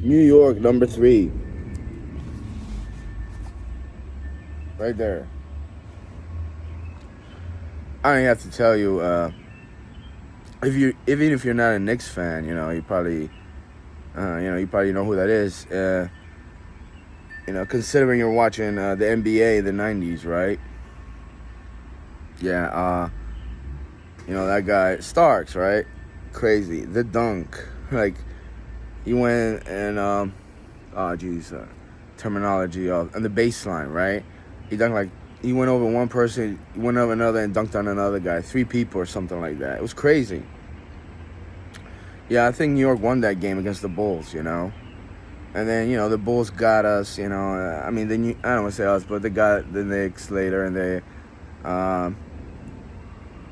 New York, number 3. Right there. I don't have to tell you, if you even if you're not a Knicks fan, you probably know who that is. Considering you're watching the NBA, the '90s, right? Yeah. That guy Starks, right? Crazy. The dunk, like he went and oh geez, terminology of and the baseline, right? He dunked like he went over one person, he went over another, and dunked on another guy, 3 people or something like that. It was crazy. Yeah, I think New York won that game against the Bulls, and then the Bulls got us, I mean, I don't want to say us, but they got the Knicks later, and um,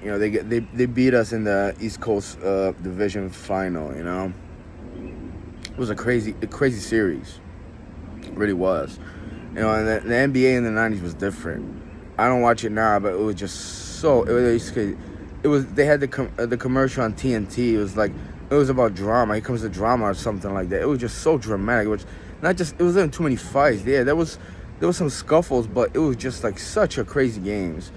they beat us in the East Coast Division final. It was a crazy series. It really was. And the NBA in the '90s was different. I don't watch it now, but it was just so. It was. They had the commercial on TNT. It was like it was about drama. Here comes the drama or something like that. It was just so dramatic. It was not just. It wasn't too many fights. Yeah, there was some scuffles, but it was just like such a crazy games.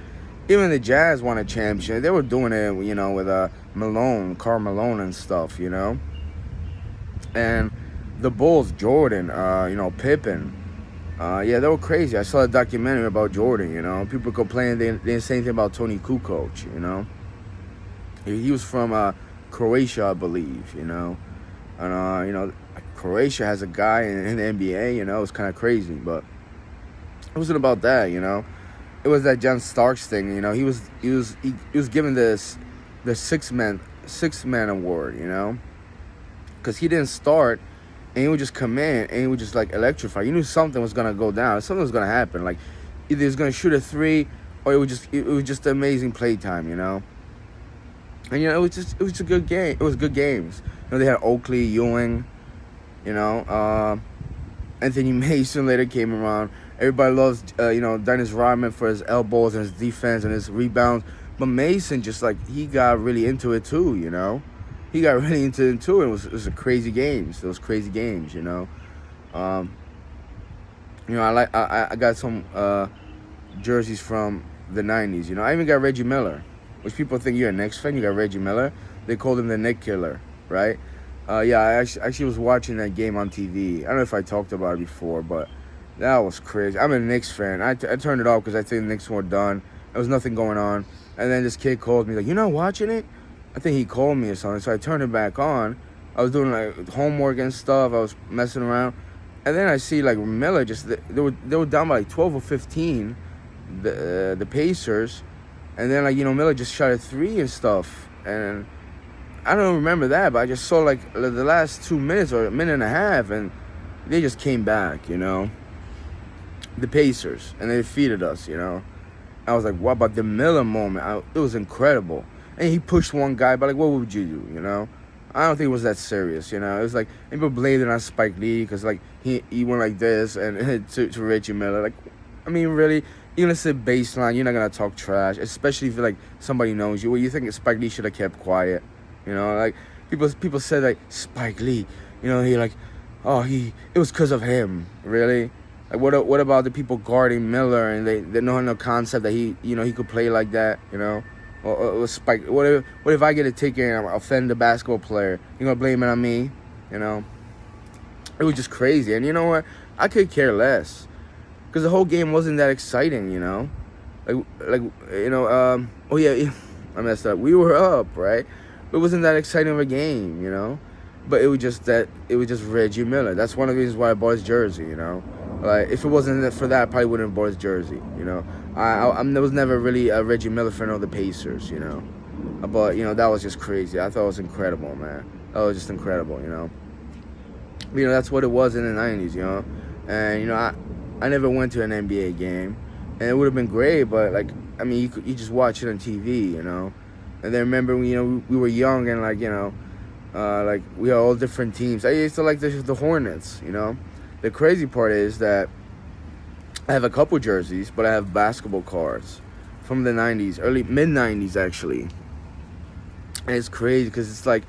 Even the Jazz won a championship. They were doing it, with Malone, Karl Malone, and stuff. And the Bulls, Jordan, Pippen. Yeah, they were crazy. I saw a documentary about Jordan. People complaining they didn't say anything about Tony Kukoc. He was from Croatia, I believe. And Croatia has a guy in the NBA. It's kind of crazy, but it wasn't about that. It was that John Starks thing. He was given the six man award. Because he didn't start. And he would just come in and he would just like electrify. You knew something was gonna go down. Something was gonna happen. Like either he was gonna shoot a 3, or it was just amazing playtime. And it was a good game. It was good games. They had Oakley, Ewing. Anthony Mason later came around. Everybody loves Dennis Rodman for his elbows and his defense and his rebounds. But Mason just like he got really into it too. He got really into it too. It was a crazy games. Those crazy games. I got some jerseys from the '90s. I even got Reggie Miller, which people think you're a Knicks fan. You got Reggie Miller. They called him the Knick Killer, right? Yeah, I actually was watching that game on TV. I don't know if I talked about it before, but that was crazy. I'm a Knicks fan. I turned it off because I think the Knicks were done. There was nothing going on. And then this kid called me like, "You're not watching it?" I think he called me or something, so I turned it back on. I was doing like homework and stuff. I was messing around, and then I see like Miller they were down by like 12 or 15, the Pacers, and then Miller just shot a 3 and stuff, and I don't remember that, but I just saw like the last 2 minutes or a minute and a half, and they just came back, the Pacers, and they defeated us, I was like, what about the Miller moment? It was incredible. And he pushed one guy, but like, what would you do, I don't think it was that serious, It was like, people blamed it on Spike Lee because like he went like this and to Reggie Miller. Like, I mean, really, even if it's a baseline, you're not going to talk trash, especially if like somebody knows you. Well, you think Spike Lee should have kept quiet, Like, people said like, Spike Lee, he like, oh, it was because of him, really? Like, what about the people guarding Miller and they don't have no concept that he could play like that, Or Spike. What if I get a ticket and I offend the basketball player? You gonna blame it on me? It was just crazy. And you know what? I could care less, because the whole game wasn't that exciting. Oh yeah, I messed up. We were up, right? It wasn't that exciting of a game, But it was just Reggie Miller. That's one of the reasons why I bought his jersey, Like, if it wasn't for that, I probably wouldn't have bought his jersey, I was never really a Reggie Miller fan of the Pacers, But, that was just crazy. I thought it was incredible, man. That was just incredible, That's what it was in the '90s, And, I never went to an NBA game. And it would have been great, but, like, I mean, you just watch it on TV, And then remember, we were young and, like, like, we had all different teams. I used to like the Hornets, The crazy part is that I have a couple jerseys, but I have basketball cards from the '90s, mid '90s actually. And it's crazy because it's like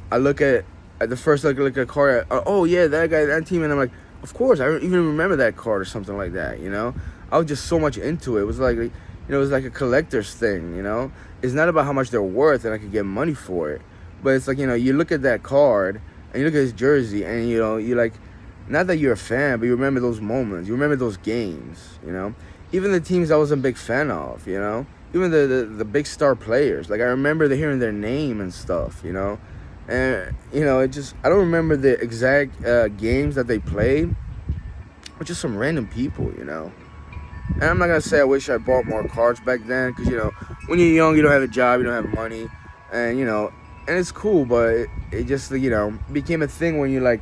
I look at at the first like a card. Oh yeah, that guy, that team, and I'm like, of course, I don't even remember that card or something like that. You know, I was just so much into it. It was like you know, it was like a collector's thing. You know, it's not about how much they're worth and I could get money for it, but it's like, you know, you look at that card and you look at his jersey and you know, you like, not that you're a fan, but you remember those moments, you remember those games. You know, even the teams I wasn't a big fan of. You know, even the big star players. Like I remember hearing their name and stuff. You know. And, you know, it just, I don't remember the exact games that they played, but just some random people, you know. And I'm not going to say I wish I bought more cards back then, because, you know, when you're young, you don't have a job, you don't have money, and, you know, and it's cool, but it just, you know, became a thing when you, like,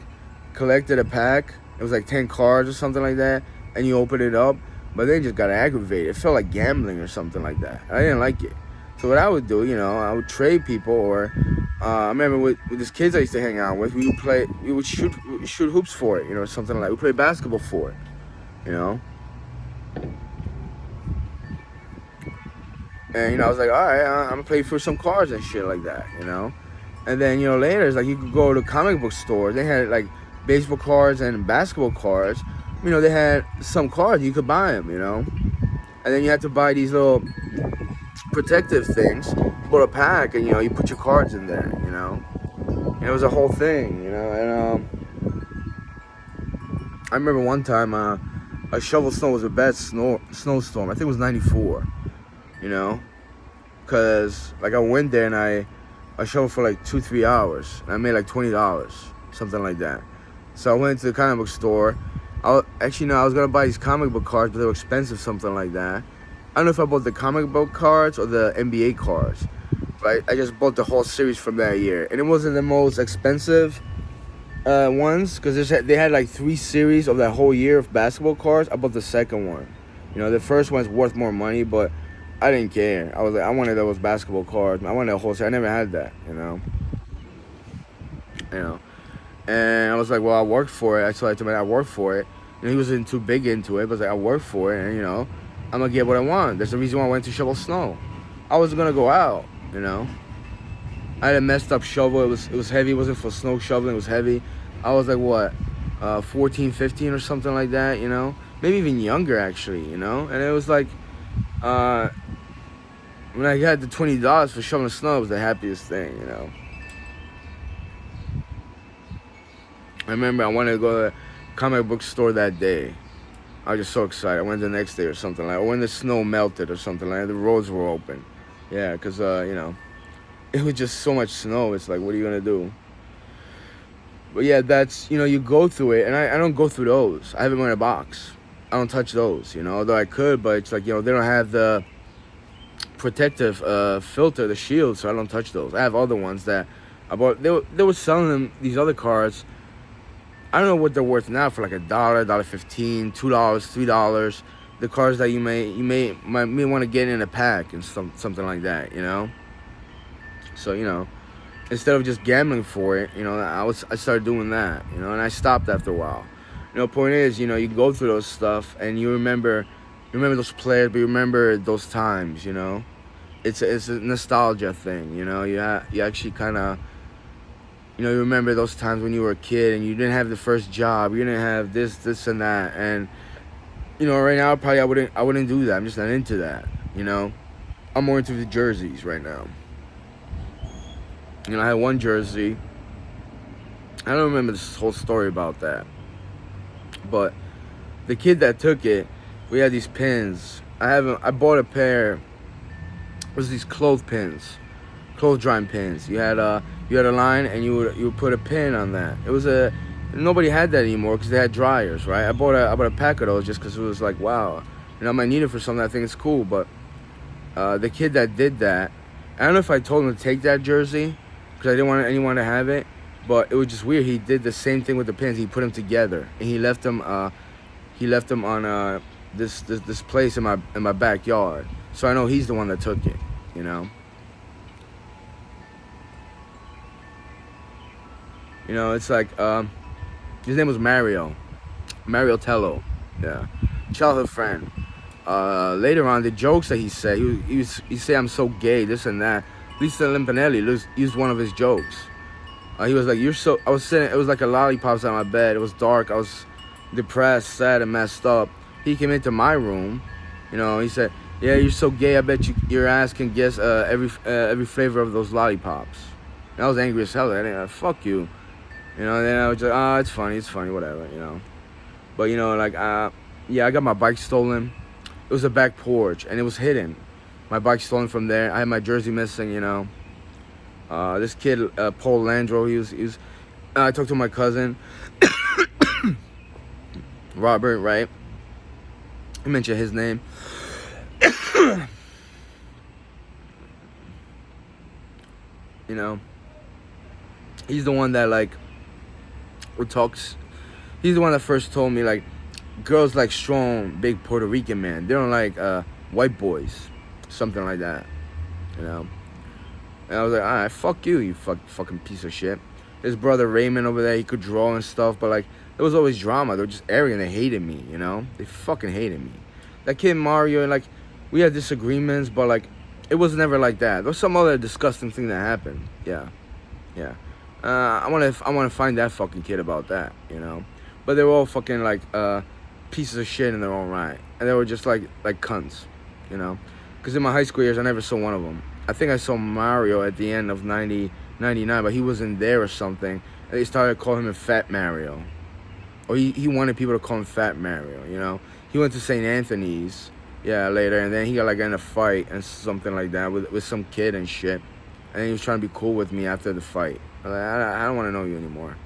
collected a pack. It was like 10 cards or something like that, and you open it up, but then it just got aggravated. It felt like gambling or something like that. I didn't like it. So what I would do, you know, I would trade people, or I remember with these kids I used to hang out with, we would shoot hoops for it, you know, something like, we played basketball for it, you know. And, you know, I was like, all right, I'm gonna play for some cards and shit like that, you know. And then, you know, later, it's like you could go to comic book stores. They had like baseball cards and basketball cards. You know, they had some cards, you could buy them, you know. And then you had to buy these little protective things for a pack, and you know, you put your cards in there, you know. And it was a whole thing, you know. And I remember one time a shovel snow was a bad snowstorm. I think it was 94, you know, because like I went there and I shoveled for like 2-3 hours and I made like $20, something like that. So I went to the comic book store. I was gonna buy these comic book cards, but they were expensive, something like that. I don't know if I bought the comic book cards or the NBA cards, right? I just bought the whole series from that year, and it wasn't the most expensive ones, because they had like 3 series of that whole year of basketball cards. I bought the second one. You know, the first one's worth more money, but I didn't care. I was like, I wanted those basketball cards. I wanted a whole series. I never had that, you know. You know, and I was like, well, I worked for it. So I told him I worked for it. And he wasn't too big into it, but I was like, I worked for it, and you know, I'm gonna get what I want. That's the reason why I went to shovel snow. I was gonna go out, you know. I had a messed up shovel. It was heavy. It wasn't for snow shoveling. It was heavy. I was like, what, 14, 15 or something like that, you know. Maybe even younger, actually, you know. And it was like, when I got the $20 for shoveling snow, it was the happiest thing, you know. I remember I wanted to go to the comic book store that day. I was just so excited. I went the next day or something like that. Or when the snow melted or something like that. The roads were open. Yeah, because, you know, it was just so much snow. It's like, what are you going to do? But yeah, that's, you know, you go through it. And I don't go through those. I have them in a box. I don't touch those, you know. Although I could, but it's like, you know, they don't have the protective filter, the shield, so I don't touch those. I have other ones that I bought. They were selling them, these other cards. I don't know what they're worth now, for like $1, $1.15, $2, $3. The cards that you may want to get in a pack and something like that, you know. So, you know, instead of just gambling for it, you know, I started doing that, you know, and I stopped after a while. You know, point is, you know, you go through those stuff and you remember those players, but you remember those times, you know. It's a nostalgia thing, you know. You actually kind of, you know, you remember those times when you were a kid and you didn't have the first job, you didn't have this and that, and you know, right now probably I wouldn't do that. I'm just not into that, you know. I'm more into the jerseys right now. You know, I had one jersey. I don't remember this whole story about that, but the kid that took it, we had these pins. I bought a pair. It was these clothes drying pins. You had a line and you would put a pin on that. It was nobody had that anymore because they had dryers, right? I bought a pack of those just because it was like, wow, you know, I might need it for something. I think it's cool. But the kid that did that, I don't know if I told him to take that jersey because I didn't want anyone to have it, but it was just weird. He did the same thing with the pins. He put them together and he left them on this place in my backyard. So I know he's the one that took it, you know. You know, it's like, his name was Mario Tello, yeah, childhood friend. Later on, the jokes that he said, he said I'm so gay, this and that. Lisa Limpanelli used one of his jokes. He was like, "You're so." I was sitting. It was like a lollipops on my bed. It was dark. I was depressed, sad, and messed up. He came into my room. You know, he said, "Yeah, you're so gay. I bet your ass can guess every flavor of those lollipops." And I was angry as hell. I didn't, fuck you. You know. And then I was just, oh, it's funny, whatever. You know. But you know, like, yeah, I got my bike stolen. It was a back porch, and it was hidden. My bike stolen from there. I had my jersey missing. You know. This kid, Paul Landro, he was. I talked to my cousin, Robert. Right. I mentioned his name. You know. He's the one that like. Talks. He's the one that first told me like, girls like strong, big Puerto Rican men. They don't like white boys, something like that. You know. And I was like, all right, fuck you, you fucking piece of shit. His brother Raymond over there, he could draw and stuff, but like, there was always drama. They were just arrogant. They hated me, you know? They fucking hated me. That kid Mario, like, we had disagreements, but like, it was never like that. There was some other disgusting thing that happened. Yeah. I wanna find that fucking kid about that, you know? But they were all fucking like pieces of shit in their own right. And they were just like cunts, you know? Because in my high school years, I never saw one of them. I think I saw Mario at the end of 99, but he wasn't there or something. And they started calling him Fat Mario. Or he wanted people to call him Fat Mario, you know? He went to St. Anthony's, yeah, later, and then he got like in a fight and something like that with some kid and shit. And then he was trying to be cool with me after the fight. I was like, I don't want to know you anymore.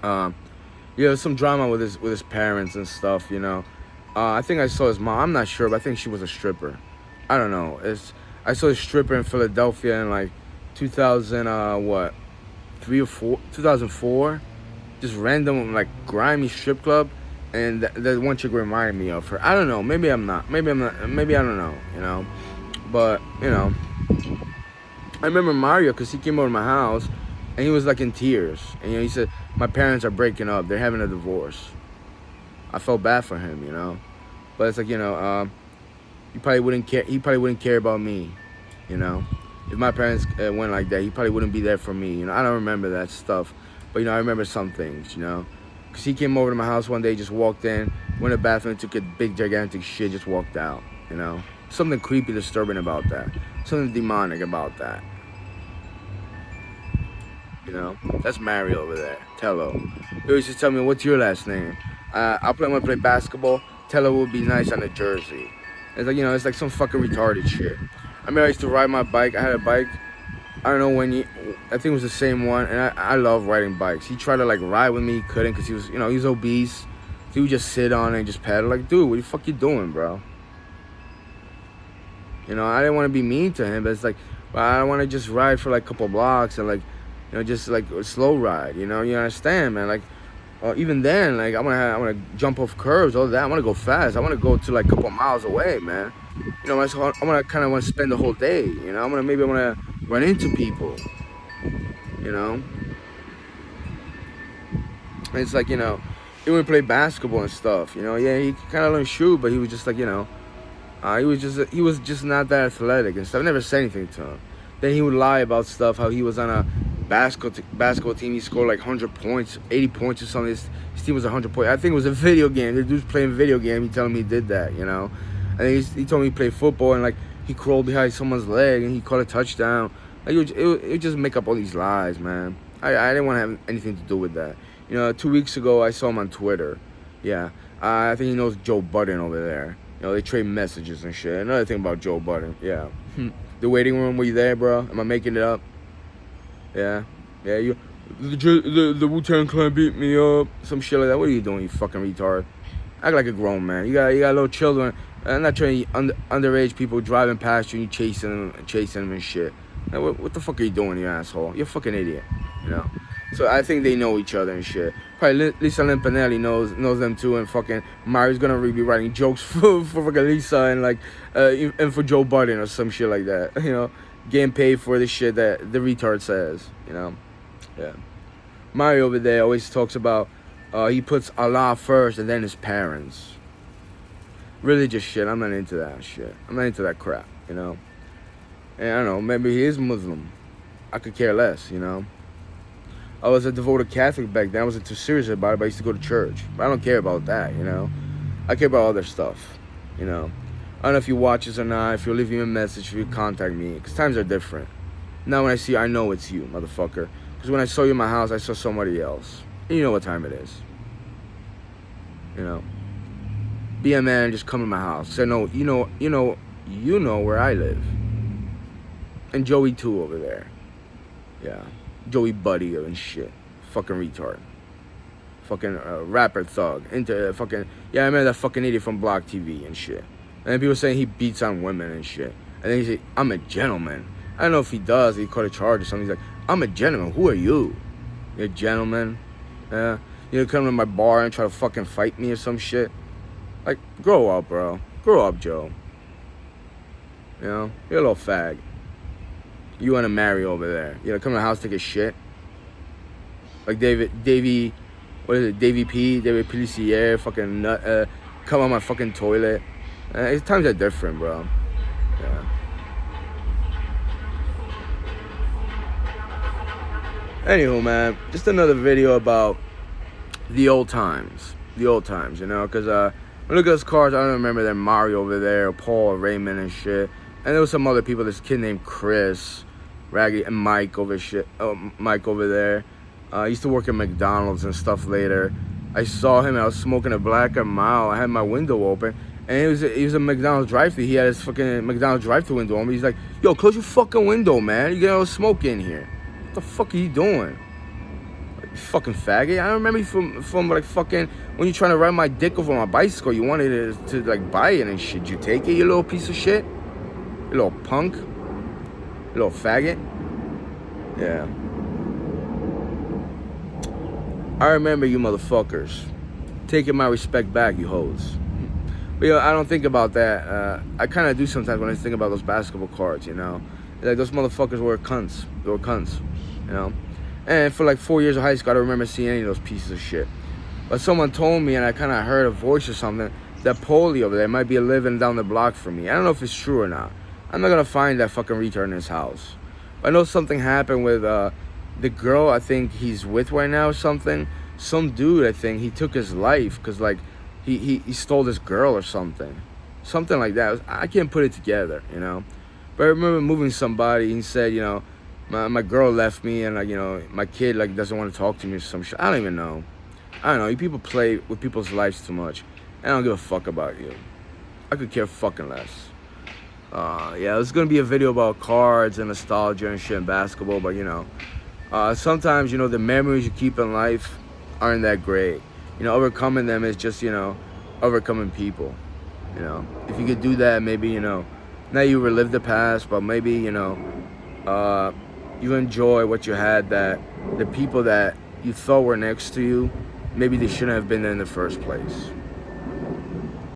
Yeah, there's some drama with his parents and stuff, you know? I think I saw his mom. I'm not sure, but I think she was a stripper. I don't know. I saw a stripper in Philadelphia in like 2004. Just random like grimy strip club, and that one chick reminded me of her. I don't know. Maybe I'm not. Maybe I don't know. You know, but you know, I remember Mario because he came over to my house, and he was like in tears, and you know, he said my parents are breaking up. They're having a divorce. I felt bad for him, you know, but it's like, you know, he probably wouldn't care. He probably wouldn't care about me, you know. If my parents went like that, he probably wouldn't be there for me. You know, I don't remember that stuff, but you know, I remember some things, you know. Cause he came over to my house one day, just walked in, went to the bathroom, took a big gigantic shit, just walked out. You know, something creepy, disturbing about that. Something demonic about that. You know, that's Mario over there. Tello. He always just tell me, "What's your last name?" I want to play basketball. Tello would be nice on a jersey. It's like, you know, it's like some fucking retarded shit. I remember I used to ride my bike. I had a bike. I don't know when I think it was the same one. And I love riding bikes. He tried to like ride with me. He couldn't because he was, you know, he's obese. So he would just sit on it and just pedal. Like, dude, what the fuck you doing, bro? You know, I didn't want to be mean to him, but it's like, well, I want to just ride for like a couple blocks and like, you know, just like a slow ride. You know, you understand, man? Like, even then, like, I want to jump off curves, all that. I want to go fast. I want to go to like a couple miles away, man. You know, I want to kind of want to spend the whole day. You know, maybe I want to run into people. You know, and it's like, you know, he would play basketball and stuff. You know, yeah, he kind of learned shoot, but he was just like, you know, he was just not that athletic and stuff. I never said anything to him. Then he would lie about stuff, how he was on a basketball team. He scored like 100 points, 80 points or something. His team was 100 points. I think it was a video game. The dude's playing a video game. He telling me he did that, you know. And he told me he played football and like he crawled behind someone's leg and he caught a touchdown. Like it would just make up all these lies, man. I didn't want to have anything to do with that. You know, 2 weeks ago I saw him on Twitter. Yeah, I think he knows Joe Budden over there. You know, they trade messages and shit. Another thing about Joe Budden, yeah. The waiting room, were you there, bro? Am I making it up? Yeah, you. The Wu-Tang Clan beat me up. Some shit like that. What are you doing, you fucking retard? Act like a grown man. You got little children. I'm not trying to underage people driving past you and you chasing them and shit. Now, what the fuck are you doing, you asshole? You're a fucking idiot, you know. So I think they know each other and shit. Probably Lisa Lampanelli knows them too, and fucking Mario's gonna be writing jokes for fucking Lisa and like and for Joe Budden or some shit like that. You know, getting paid for the shit that the retard says. You know, yeah. Mario over there always talks about he puts Allah first and then his parents. Religious shit. I'm not into that shit. I'm not into that crap. You know. And I don't know. Maybe he is Muslim. I could care less. You know. I was a devoted Catholic back then. I wasn't too serious about it, but I used to go to church. But I don't care about that, you know. I care about other stuff, you know. I don't know if you watch this or not, if you'll leave me a message, if you contact me, because times are different. Now when I see you, I know it's you, motherfucker. Because when I saw you in my house, I saw somebody else. And you know what time it is. You know. Be a man, just come to my house. Say no, you know where I live. And Joey too over there. Yeah. Joey Buddy and shit. Fucking retard. Fucking rapper thug. Into fucking... Yeah, I remember that fucking idiot from Block TV and shit. And then people saying he beats on women and shit. And then he said, I'm a gentleman. I don't know if he does. He caught a charge or something. He's like, I'm a gentleman. Who are you? You're a gentleman. Yeah. You come to my bar and try to fucking fight me or some shit. Like, grow up, bro. Grow up, Joe. You know? You're a little fag. You want to marry over there. You know, come to the house, take a shit. Like Davey P, David Pellissier, fucking nut, come on my fucking toilet. Times are different, bro. Yeah. Anywho, man, just another video about the old times. The old times, you know, because when I look at those cars, I don't remember that Mario over there, or Paul, or Raymond and shit. And there was some other people, this kid named Chris, Raggy, and Mike over there. I used to work at McDonald's and stuff later. I saw him, and I was smoking a black and mild. I had my window open, and he was a McDonald's drive-thru. He had his fucking McDonald's drive-thru window on. He's like, yo, close your fucking window, man. You get all the smoke in here. What the fuck are you doing? Like, you fucking faggot. I remember you from like fucking, when you trying to ride my dick over my bicycle, you wanted to like buy it and shit. You take it, you little piece of shit? You little punk? You little faggot? Yeah. I remember you motherfuckers taking my respect back, you hoes. But you know, I don't think about that. I kind of do sometimes when I think about those basketball cards, you know. Like, those motherfuckers were cunts. They were cunts, you know. And for like 4 years of high school, I don't remember seeing any of those pieces of shit. But someone told me, and I kind of heard a voice or something, that Paulie over there might be living down the block from me. I don't know if it's true or not. I'm not going to find that fucking retard in his house. But I know something happened with the girl I think he's with right now or something. Some dude, I think, he took his life because, like, he stole this girl or something. Something like that. I can't put it together, you know. But I remember moving somebody, he said, you know, my girl left me and, like, you know, my kid, like, doesn't want to talk to me or some shit. I don't even know. I don't know. You people play with people's lives too much. I don't give a fuck about you. I could care fucking less. Yeah, there's going to be a video about cards and nostalgia and shit and basketball, but, you know, sometimes, you know, the memories you keep in life aren't that great. You know, overcoming them is just, you know, overcoming people. You know, if you could do that, maybe, you know, not you relive the past, but maybe, you know, you enjoy what you had, that the people that you thought were next to you, maybe they shouldn't have been there in the first place.